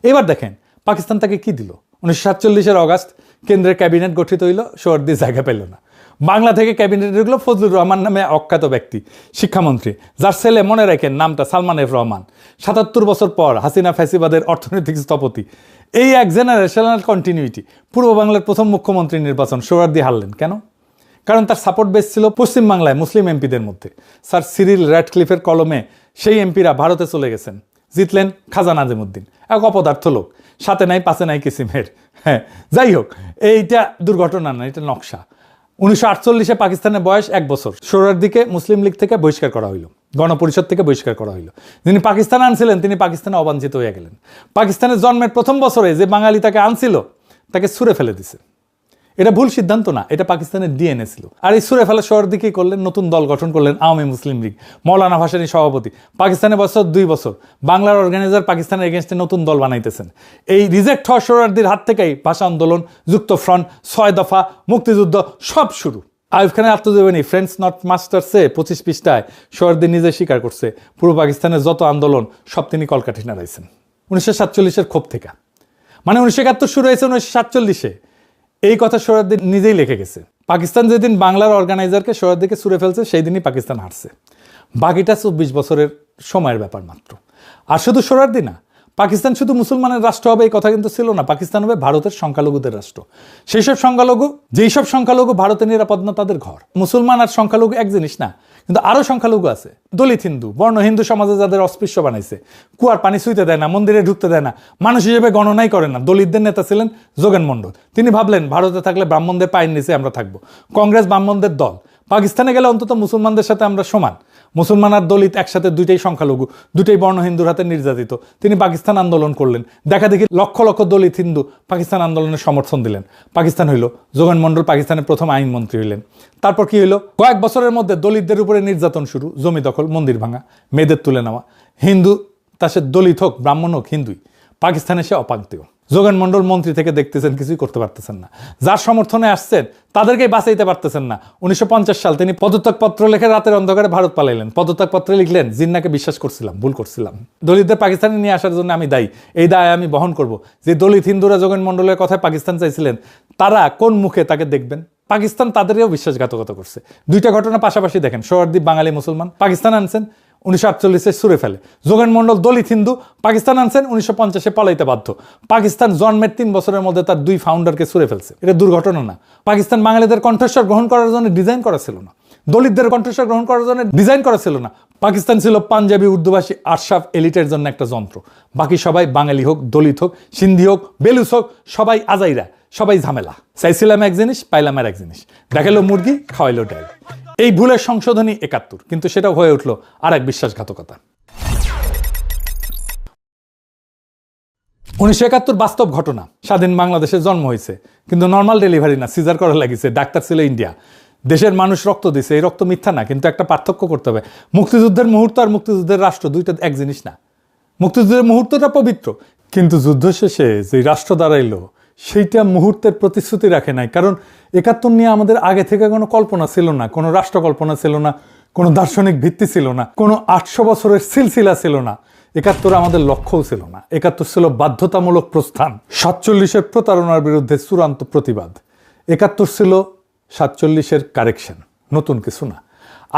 এবার দেখেন পাকিস্তান তাকে কি দিল। 1947-এর অগাস্ট কেন্দ্রের ক্যাবিনেট গঠিত হইল, সোহরাওয়ার্দী জায়গা পেল না। বাংলা থেকে ক্যাবিনেটে ঢুকলো ফজলুর রহমান নামে অখ্যাত ব্যক্তি, শিক্ষামন্ত্রী, যার ছেলে, মনে রাখেন নামটা, সালমান এফ রহমান। 77 বছর পর হাসিনা ফ্যাসিবাদের অর্থনৈতিক স্থপতি। এই এক জেনারেশনাল কন্টিনিউটি। পূর্ব বাংলার প্রথম মুখ্যমন্ত্রী নির্বাচন সোহরাওয়ার্দী হারলেন কেন? কারণ তার সাপোর্ট বেস ছিল পশ্চিমবাংলায় মুসলিম এমপিদের মধ্যে। স্যার সিরিল র্যাডক্লিফের কলমে সেই এমপিরা ভারতে চলে গেছেন। জিতলেন খাজা নাজিমুদ্দিন, এক অপদার্থ লোক, সাথে নাই পাশে নাই কিসিমের। হ্যাঁ, যাই হোক, এইটা দুর্ঘটনা না, এটা নকশা। 1948-এ পাকিস্তানের বয়স 1 বছর। সোহরাওয়ার্দীকে মুসলিম লীগ থেকে বহিষ্কার করা হইল, গণপরিষদ থেকে বহিষ্কার করা হইল। যিনি পাকিস্তান আনছিলেন তিনি পাকিস্তানে অবাঞ্ছিত হয়ে গেলেন। পাকিস্তানের জন্মের প্রথম বছরে যে বাঙালি তাকে আনছিল তাকে ছুঁড়ে ফেলে দিছে। এটা ভুল সিদ্ধান্ত না, এটা পাকিস্তানের ডিএনএ ছিল। আর এই ছুঁড়ে ফেলা সোহরাওয়ার্দী কি করলেন? নতুন দল গঠন করলেন, আওয়ামী মুসলিম লীগ। মৌলানা ভাসানী সভাপতি। পাকিস্তানের বছর 2 বছর। বাংলার অর্গানাইজার পাকিস্তানের এগেনস্টে নতুন দল বানাইতেছেন। এই রিজেক্ট হওয়া সোহরাওয়ার্দীর হাত থেকেই ভাষা আন্দোলন, যুক্ত ফ্রন্ট, 6 দফা, মুক্তিযুদ্ধ সব শুরু। আইয়ুব খানের আত্মজীবনী ফ্রেন্ডস নট মাস্টার্সে 25 পৃষ্ঠায় সোহরাওয়ার্দী নিজে স্বীকার করছে পূর্ব পাকিস্তানের যত আন্দোলন সব তিনি কলকাঠি নাড়াইছেন 1947-এর ক্ষোভ থেকে। মানে 1971 শুরু হয়েছে 1947-এ। এই কথা সোহরাওয়ার্দী নিজেই লিখে গেছে। পাকিস্তান যেদিন বাংলার অর্গানাইজারকে সোহরাওয়ার্দীকে ছুঁড়ে ফেলছে সেই দিনই পাকিস্তান হারছে। বাকিটা 24 বছরের সময়ের ব্যাপার মাত্র। আর শুধু সোহরাওয়ার্দী না, পাকিস্তান শুধু মুসলমানের রাষ্ট্র হবে এই কথা কিন্তু ছিল না, পাকিস্তান হবে ভারতের সংখ্যালঘুদের রাষ্ট্র। যেই সব সংখ্যালঘু ভারতে নিরাপদ না তাদের ঘর। মুসলমান আর সংখ্যালঘু এক জিনিস না, কিন্তু আরো সংখ্যালঘু আছে, দলিত হিন্দু, বর্ণ হিন্দু সমাজে যাদের অস্পৃশ্য বানাইছে, কুয়ার পানি ছুঁইতে দেয় না, মন্দিরে ঢুকতে দেয় না, মানুষ হিসেবে গণনাই করে না। দলিতদের নেতা ছিলেন যোগেন মন্ডল। তিনি ভাবলেন ভারতে থাকলে ব্রাহ্মণদের পায়ের নিচে আমরা থাকবো, কংগ্রেস ব্রাহ্মণদের দল, পাকিস্তানে গেলে অন্তত মুসলমানদের সাথে আমরা সমান। মুসলমান আর দলিত একসাথে, দুইটাই সংখ্যালঘু, দুইটাই বর্ণ হিন্দুর হাতে নির্যাতিত। তিনি পাকিস্তান আন্দোলন করলেন, দেখা দেখি লক্ষ লক্ষ দলিত হিন্দু পাকিস্তান আন্দোলনের সমর্থন দিলেন। পাকিস্তান হইল, যোগেন মন্ডল পাকিস্তানের প্রথম আইনমন্ত্রী হইলেন। তারপর কি হইল, কয়েক বছরের মধ্যে দলিতদের উপরে নির্যাতন শুরু, জমি দখল, মন্দির ভাঙা, মেয়েদের তুলে নেওয়া। হিন্দু তা সে দলিত হোক, ব্রাহ্মণ হোক, হিন্দুই, পাকিস্তানে সে অপান্তীয়। যোগেন মন্ডল মন্ত্রী থেকে দেখতেছেন, কিছুই করতে পারতেছেন না। যার সমর্থনে আসছেন তাদেরকেই বাঁচাইতে পারতেছেন না। 1950 সাল তিনি পদত্যাগপত্র লিখে রাতের অন্ধকারে ভারত পালাইলেন। পদত্যাগপত্রে লিখলেন, জিন্নাকে বিশ্বাস করছিলাম, ভুল করছিলাম, দলিতদের পাকিস্তানে নিয়ে আসার জন্য আমি দায়ী, এই দায় আমি বহন করব। যে দলিত হিন্দুরা যোগেন মন্ডলের কথায় পাকিস্তান চাইছিলেন, তারা কোন মুখে তাকে দেখবেন? পাকিস্তান তাদেরও বিশ্বাসঘাতকতা করছে। দুইটা ঘটনা পাশাপাশি দেখেন। সোহরাদ্বীপ বাঙালি মুসলমান, পাকিস্তান আনছেন 1948 সুরে ফেলে। যোগেন মন্ডল দলিত হিন্দু, পাকিস্তান আনছেন 1950 পালাইতে বাধ্য। পাকিস্তান জন্মের 3 বছরের মধ্যে তার 2 ফাউন্ডারকে সুরে ফেলছে। এটা দুর্ঘটনা না। পাকিস্তান বাঙালিদের কণ্ঠস্বর গ্রহণ করার জন্য ডিজাইন করা ছিল না, দলিতদের কণ্ঠস্বর গ্রহণ করার জন্য ডিজাইন করা ছিল না। পাকিস্তান ছিল পাঞ্জাবি উর্দুভাষী আশরাফ এলিটের জন্য একটা যন্ত্র। বাকি সবাই বাঙালি হোক, দলিত হোক, সিন্ধি হোক, বেলুচ হোক, সবাই আজাইরা, সবাই ঝামেলা। চাইছিলাম এক জিনিস, পাইলাম আর এক জিনিস। দেখালো মুরগি, খাওয়াইলো ডাল। এই ভুলের সংশোধনী 71, কিন্তু সেটাও হয়ে উঠলো আর এক বিশ্বাসঘাতকতা। 1971 বাস্তব ঘটনা। স্বাধীন বাংলাদেশে জন্ম হয়েছে, কিন্তু নর্মাল ডেলিভারি না, সিজার করা লাগিছে। ডাক্তার ছিল ইন্ডিয়া। দেশের মানুষ রক্ত দিছে, এই রক্ত মিথ্যা না, কিন্তু একটা পার্থক্য করতে হবে। মুক্তিযুদ্ধের মুহূর্ত আর মুক্তিযুদ্ধের রাষ্ট্র দুইটা এক জিনিস না। মুক্তিযুদ্ধের মুহূর্তটা পবিত্র, কিন্তু যুদ্ধ শেষে যে রাষ্ট্র দাঁড়াইলো সেইটা মুহূর্তের প্রতিশ্রুতি রাখে নাই। কারণ 71 নিয়ে আমাদের আগে থেকে কোনো কল্পনা ছিল না, কোনো রাষ্ট্র কল্পনা ছিল না, কোনো দার্শনিক ভিত্তি ছিল না, কোনো 800 বছরের সিলসিলা ছিল না। 71 আমাদের লক্ষ্যও ছিল না। 71 ছিল বাধ্যতামূলক প্রস্থান, 47-এর প্রতারণার বিরুদ্ধে চূড়ান্ত প্রতিবাদ। 71 ছিল 47-এর কারেকশন, নতুন কিছু না,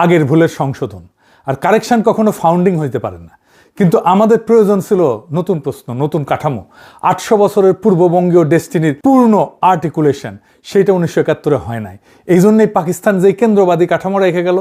আগের ভুলের সংশোধন। আর কারেকশন কখনো ফাউন্ডিং হইতে পারে না, কিন্তু আমাদের প্রয়োজন ছিল নতুন প্রশ্ন, নতুন কাঠামো। 800 বছরের পূর্ববঙ্গীয় ডেস্টিনির পূর্ণ আর্টিকুলেশন, সেইটা 1971 হয় নাই। এই জন্যই পাকিস্তান যেই কেন্দ্রবাদী কাঠামো রেখে গেল,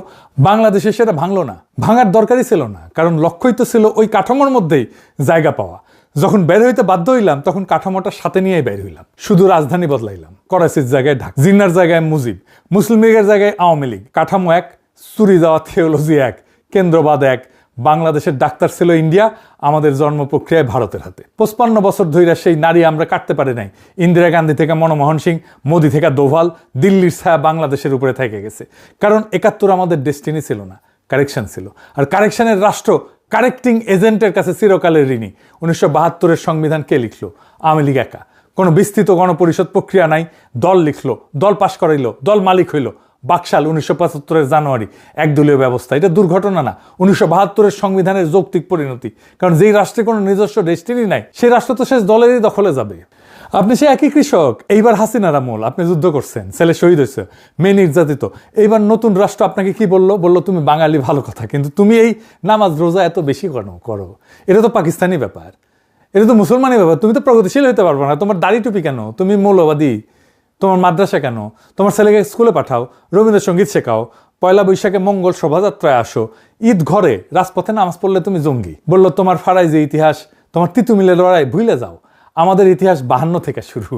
বাংলাদেশে সেটা ভাঙলো না, ভাঙার দরকারই ছিল না। কারণ লক্ষ্যই তো ছিল ওই কাঠামোর মধ্যেই জায়গা পাওয়া। যখন বের হইতে বাধ্য হইলাম, তখন কাঠামোটা সাথে নিয়েই বের হইলাম। শুধু রাজধানী বদলাইলাম, করাচির জায়গায় ঢাকা, জিন্নার জায়গায় মুজিব, মুসলিম লীগের জায়গায় আওয়ামী লীগ। কাঠামো এক, চুরি যাওয়া থিওলজি এক, কেন্দ্রবাদ এক। বাংলাদেশের ডাক্তার ছিল ইন্ডিয়া, আমাদের জন্ম প্রক্রিয়ায় ভারতের হাতে। 55 বছর ধরে সেই নারী আমরা কাটতে পারি নাই। ইন্দিরা গান্ধী থেকে মনমোহন সিং, মোদি থেকে দোভাল, দিল্লির ছায়া বাংলাদেশের উপরে থেকে গেছে। কারণ 71 আমাদের ডেস্টিনি ছিল না, কারেকশন ছিল। আর কারেকশনের রাষ্ট্র কারেক্টিং এজেন্টের কাছে চিরকালের ঋণী। 1972-এর সংবিধান কে লিখলো? আওয়ামী লীগ একা। কোনো বিস্তৃত গণপরিষদ প্রক্রিয়া নাই, দল লিখলো, দল পাশ করাইলো, দল মালিক হইল। বাকশাল 1975-এর জানুয়ারি, একদলীয় ব্যবস্থা। এটা দুর্ঘটনা না, 1972-এর সংবিধানের যৌক্তিক পরিণতি। কারণ যেই রাষ্ট্রে কোনো নিজস্ব ডেস্টিনি নাই, সেই রাষ্ট্র তো শেষ দলেরই দখলে যাবে। আপনি সে একই কৃষক, এইবার হাসিনার আমল, আপনি যুদ্ধ করছেন, ছেলে শহীদ হয়েছে, মেয়ে নির্যাতিত। এইবার নতুন রাষ্ট্র আপনাকে কি বললো? বললো তুমি বাঙালি, ভালো কথা, কিন্তু তুমি এই নামাজ রোজা এত বেশি করো। এটা তো পাকিস্তানি ব্যাপার, এটা তো মুসলমানি ব্যাপার। তুমি তো প্রগতিশীল হতে পারবে না। তোমার দাড়ি টুপি কেন? তুমি মৌলবাদী। তোমার মাদ্রাসা কেন? তোমার ছেলেকে স্কুলে পাঠাও, রবীন্দ্রসঙ্গীত শেখাও, পয়লা বৈশাখে মঙ্গল শোভাযাত্রায় আসো, ঈদ ঘরে রাজপথে নামাজ পড়লে তুমি জঙ্গি। বললো তোমার ফারাই যে ইতিহাস, তোমার তিতুমিলের লড়াই ভুলে যাও, আমাদের ইতিহাস 52 থেকে শুরু।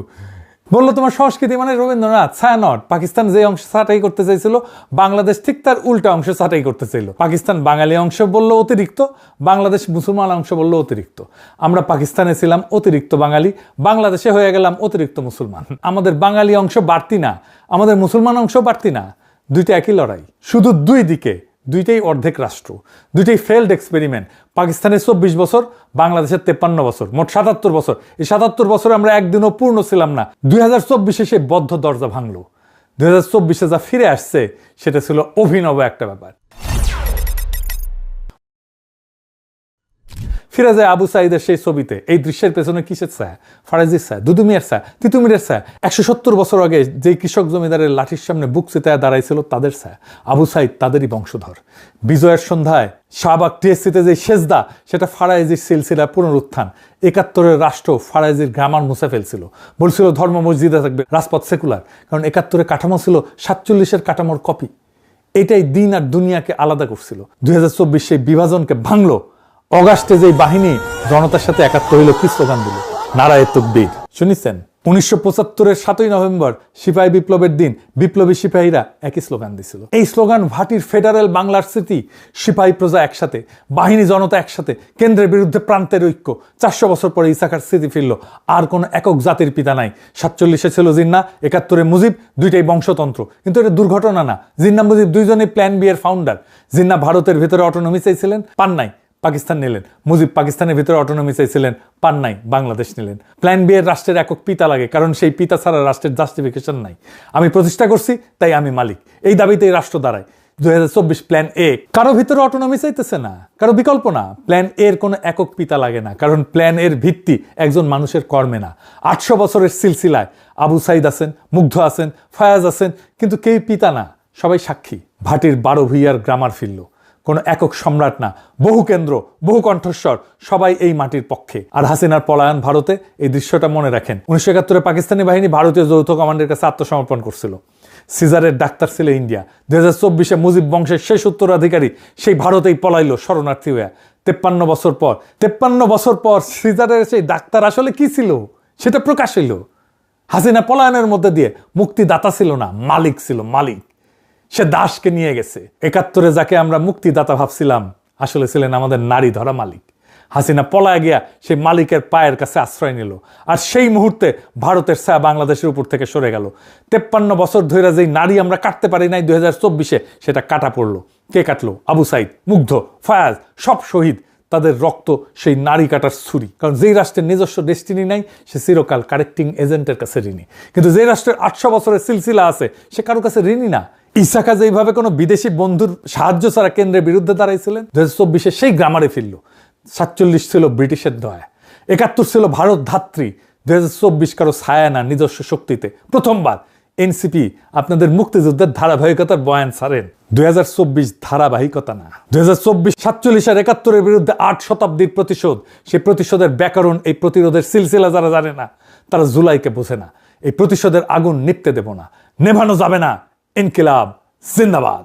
বললো তোমার সংস্কৃতি মানে রবীন্দ্রনাথ, ছায়ানট। পাকিস্তান যে অংশ ছাঁটাই করতে চাইছিল, বাংলাদেশ ঠিক তার উল্টা অংশ ছাঁটাই করতে চাইল। পাকিস্তান বাঙালি অংশ বললো অতিরিক্ত, বাংলাদেশ মুসলমান অংশ বললো অতিরিক্ত। আমরা পাকিস্তানে ছিলাম অতিরিক্ত বাঙালি, বাংলাদেশে হয়ে গেলাম অতিরিক্ত মুসলমান। আমাদের বাঙালি অংশ বাড়তি না, আমাদের মুসলমান অংশ বাড়তি না, দুইটা একই লড়াই, শুধু দুই দিকে, দুইটাই অর্ধেক রাষ্ট্র, দুইটাই ফেল্ড এক্সপেরিমেন্ট। পাকিস্তানের 24 বছর, বাংলাদেশের 53 বছর, মোট 77 বছর। এই 77 বছরে আমরা একদিনও পূর্ণ ছিলাম না। 2024-এ সে বদ্ধ দরজা ভাঙলো। 2024-এ যা ফিরে আসছে সেটা ছিল অভিনব একটা ব্যাপার। ফিরে যায় আবু সাইদের সেই ছবিতে। এই দৃশ্যের পেছনে কিসের ছায়া? ফারাজির ছায়া, দুদুমিয়ার ছায়া, তিতুমিরের ছায়া। 170 বছর আগে যে কৃষক জমিদারের লাঠির সামনে বুক চিতায় দাঁড়াইছিল তাদের ছায়া। আবু সাইদ তাদেরই বংশধর। বিজয়ের সন্ধ্যায় শাহবাগ টিএসসিতে যে সেজদা, সেটা ফারাইজির সিলসিলা পুনরুত্থান। 71-এর রাষ্ট্র ফারাইজির গ্রামার মুছে ফেলছিল, বলছিল ধর্ম মসজিদে থাকবে, রাজপথ সেকুলার। কারণ 71-এর কাঠামো ছিল 47-এর কাঠামোর কপি। এটাই দিন আর দুনিয়াকে আলাদা করছিল। 2024 সেই বিভাজনকে ভাঙলো। অগাস্টে যেই বাহিনী জনতার সাথে একাত্ম হইল, কি স্লোগান দিল? নারায়ে তাকবীর। শুনেছেন? 1975-এর 7ই নভেম্বর সিপাহী বিপ্লবের দিন বিপ্লবী সিপাহীরা একই স্লোগান দিছিল। এই স্লোগান ভাটির ফেডারেল বাংলার স্মৃতি। সিপাহী প্রজা একসাথে, বাহিনী জনতা একসাথে, কেন্দ্রের বিরুদ্ধে প্রান্তের ঐক্য। 400 বছর পরে ইসাখার স্মৃতি ফিরল। আর কোনো একক জাতির পিতা নাই। 47-এ ছিল জিন্নাহ, 71-এ মুজিব, দুইটাই বংশতন্ত্র। কিন্তু এটা দুর্ঘটনা না। জিন্নাহ মুজিব দুইজনেই প্ল্যান বি এর ফাউন্ডার। জিন্নাহ ভারতের ভিতরে অটোনমি চাইছিলেন, পান নাই, পাকিস্তান নিলেন। মুজিব পাকিস্তানের ভিতরে অটোনমি চাইছিলেন, পান নাই, বাংলাদেশ নিলেন। প্ল্যান বি এর রাষ্ট্রের একক পিতা লাগে, কারণ সেই পিতা ছাড়া রাষ্ট্রের জাস্টিফিকেশন নাই। আমি প্রতিষ্ঠা করছি, তাই আমি মালিক, এই দাবিতেই রাষ্ট্র দাঁড়ায়। 2024 প্ল্যান এ। কারো ভিতরে অটোনমি চাইতেছে না, কারো বিকল্প না। প্ল্যান এর কোনো একক পিতা লাগে না, কারণ প্ল্যান এর ভিত্তি একজন মানুষের কর্মে না। 800 বছরের সিলসিলায় আবু সাইদ আছেন, মুগ্ধ আছেন, ফায়াজ আছেন, কিন্তু কেউ পিতা না, সবাই সাক্ষী। ভাটির 12 ভূঁইয়ার গ্রামার ফিরল। কোনো একক সম্রাট না, বহু কেন্দ্র, বহু কণ্ঠস্বর, সবাই এই মাটির পক্ষে। আর হাসিনার পলায়ন ভারতে, এই দৃশ্যটা মনে রাখেন। 1971-এ পাকিস্তানি বাহিনী ভারতীয় যৌথ কমান্ডের কাছে আত্মসমর্পণ করছিল। সিজারের ডাক্তার ছিল ইন্ডিয়া। 2024-এ মুজিব বংশের শেষ উত্তরাধিকারী সেই ভারতেই পলাইলো শরণার্থী হয়ে। 53 বছর পর সিজারের সেই ডাক্তার আসলে কি ছিল সেটা প্রকাশ হইল। হাসিনা পলায়নের মধ্যে দিয়ে মুক্তিদাতা ছিল না, মালিক ছিল, মালিক। সে দাসকে নিয়ে গেছে। 71-এ যাকে আমরা মুক্তিদাতা ভাবছিলাম, আসলে ছিলেন আমাদের নারী ধরা মালিক। হাসিনা পলায় গিয়া সেই মালিকের পায়ের কাছে আশ্রয় নিল। আর সেই মুহূর্তে ভারতের ছায়া বাংলাদেশের উপর থেকে সরে গেল। 53 বছর ধরে যেই নারী আমরা কাটতে পারি নাই, 2024-এ সেটা কাটা পড়লো। কে কাটলো? আবু সাইদ, মুগ্ধ, ফায়াজ, সব শহীদ। তাদের রক্ত সেই নারী কাটার ছুরি। কারণ যেই রাষ্ট্রের নিজস্ব ডেস্টিনি নাই, সে চিরকাল কারেক্টিং এজেন্টের কাছে ঋণী। কিন্তু যে রাষ্ট্রের 800 বছরের সিলসিলা আছে, সে কারো কাছে ঋণী না। ইসাকা যেইভাবে কোনো বিদেশি বন্ধুর সাহায্য ছাড়া কেন্দ্রের বিরুদ্ধে দাঁড়াইছিলেন, 2024-এ সেই গ্রামারে ফিরল। 47 ছিল ব্রিটিশের দয়া, 71 ছিল ভারত ধাত্রী। 2024 কারো ছায়া না, নিজস্ব শক্তিতে। প্রথমবার এনসিপি আপনাদের মুক্তিযুদ্ধের ধারাবাহিকতার বয়ান ছাড়েন। 2024 ধারাবাহিকতা না। 2024 47 আর 71-এর বিরুদ্ধে 8 শতাব্দীর প্রতিশোধ। সেই প্রতিশোধের ব্যাকরণ, এই প্রতিরোধের সিলসিলা যারা জানে না, তারা জুলাইকে বোঝে না। এই প্রতিশোধের আগুন নিভতে দেব না, নেভানো যাবে না। ইনকিলাব জিন্দাবাদ।